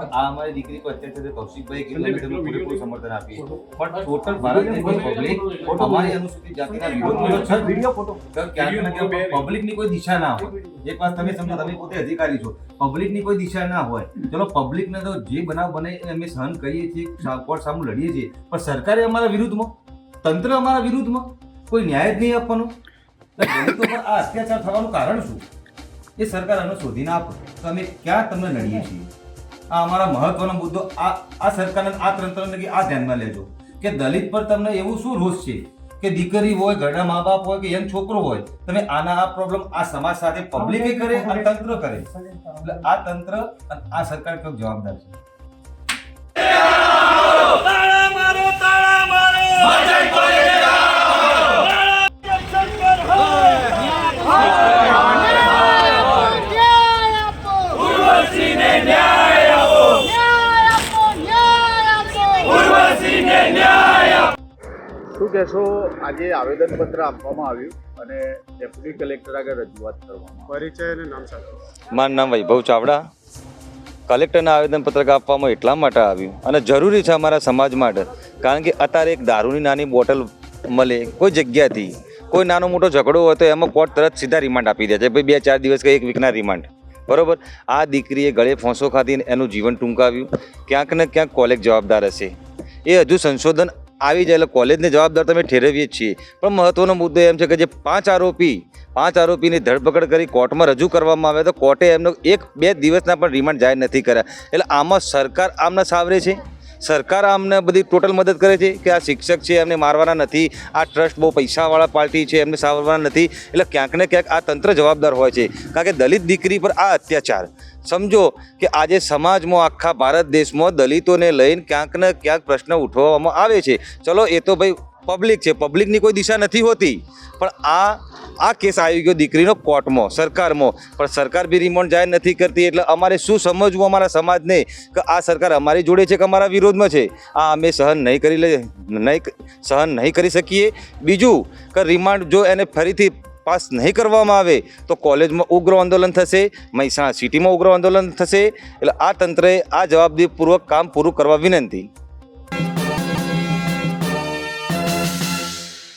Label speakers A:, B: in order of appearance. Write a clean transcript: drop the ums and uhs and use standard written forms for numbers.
A: આ અમારી દીકરી પર અત્યારે કૌશિકભાઈ કીધું અમે તમને પૂરેપૂરું સમર્થન આપીએ, પણ ટોટલ ભારતની કોઈ પબ્લિક અમારી અનુસૂચિત જાતિના વિરોધમાં તો છે જ. વિડીયો ફોટો ક્યાંક ને ક્યાંક પબ્લિકની કોઈ દિશા ના હોય. એક વાત તમે સમજો, તમે પોતે અધિકારી છો, પબ્લિકની કોઈ દિશા ના હોય. ચલો પબ્લિકને તો જે બનાવ બને એ અમે સહન કરીએ છીએ, કોર્ટ સામે લડીએ છીએ, પણ સરકારે અમારા વિરુદ્ધમાં, તંત્ર અમારા વિરુદ્ધમાં, કોઈ ન્યાય જ નહીં આપવાનો. દલિતો પર આ અત્યાચાર થવાનું કારણ શું એ સરકાર અમને શોધીને આપો તો અમે ક્યાં તમને લડીએ છીએ. આ અમારા મહત્વનો મુદ્દો. આ સરકારને, આ તંત્રને આ ધ્યાનમાં લેજો કે દલિત પર તમને એવું શું રોષ છે કે દીકરી હોય, ઘરના મા બાપ હોય કે યંગ છોકરો હોય, તમે આના આ પ્રોબ્લેમ આ સમાજ સાથે પબ્લિકે કરે અને તંત્ર કરે. એટલે આ તંત્ર અને આ સરકાર કેમ જવાબદાર છે?
B: શું કહેશો, આજે આવેદનપત્ર આપવામાં આવ્યું અને ડેપ્યુટી કલેક્ટર આગળ રજૂઆત કરવામાં પરિચય અને નામ સાથે?
C: મારું નામ વૈભવ ચાવડા. કલેક્ટરને આવેદનપત્રક આપવામાં એટલા માટે આવ્યું અને જરૂરી છે અમારા સમાજ માટે, કારણ કે અત્યારે એક દારૂની નાની બોટલ મળે કોઈ જગ્યાથી, કોઈ નાનો મોટો ઝઘડો હોય તો એમાં કોર્ટ તરત સીધા રિમાન્ડ આપી દે છે, ભાઈ 2-4 દિવસ કે 1 વીકના રિમાન્ડ. બરાબર. આ દીકરીએ ગળે ફોંસો ખાધીને એનું જીવન ટૂંકાવ્યું. ક્યાંક ને ક્યાંક કોલેજ જવાબદાર હશે. એ હજુ સંશોધન આવી જાય એટલે કોલેજને જવાબદાર તમે ઠેરવીએ જ છીએ, પણ મહત્વનો મુદ્દો એમ છે કે જે 5 આરોપીની ધરપકડ કરી કોર્ટમાં રજૂ કરવામાં આવે તો કોર્ટે એમનો 1-2 દિવસના પણ રિમાન્ડ જાહેર નથી કર્યા. એટલે આમાં સરકાર આમને સાવરે છે, સરકાર આમને બધી ટોટલ મદદ કરે છે કે આ શિક્ષક છે એમને મારવાના નથી, આ ટ્રસ્ટ બહુ પૈસાવાળા પાર્ટી છે એમને સાવરવાના નથી. એટલે ક્યાંક ને ક્યાંક આ તંત્ર જવાબદાર હોય છે, કારણ કે દલિત દીકરી પર આ અત્યાચાર સમજો કે આજે સમાજમાં આખા ભારત દેશમાં દલિતોને લઈને ક્યાંક ને ક્યાંક પ્રશ્ન ઉઠાવવામાં આવે છે. ચલો એ તો ભાઈ પબ્લિક છે, પબ્લિકની કોઈ દિશા નથી હોતી, પણ આ કેસ આવી ગયો દીકરીનો કોર્ટમાં, સરકારમાં, પણ સરકાર બી રિમાન્ડ જાહેર નથી કરતી. એટલે અમારે શું સમજવું અમારા સમાજને કે આ સરકાર અમારી જોડે છે કે અમારા વિરોધમાં છે? આ અમે સહન નહીં કરી શકીએ. બીજું કે રિમાન્ડ જો એને ફરીથી પાસ નહીં કરવામાં આવે તો કોલેજમાં ઉગ્ર આંદોલન થશે, મહેસાણા સિટીમાં ઉગ્ર આંદોલન થશે. એટલે આ તંત્રએ આ જવાબદારીપૂર્વક કામ પૂરું કરવા વિનંતી.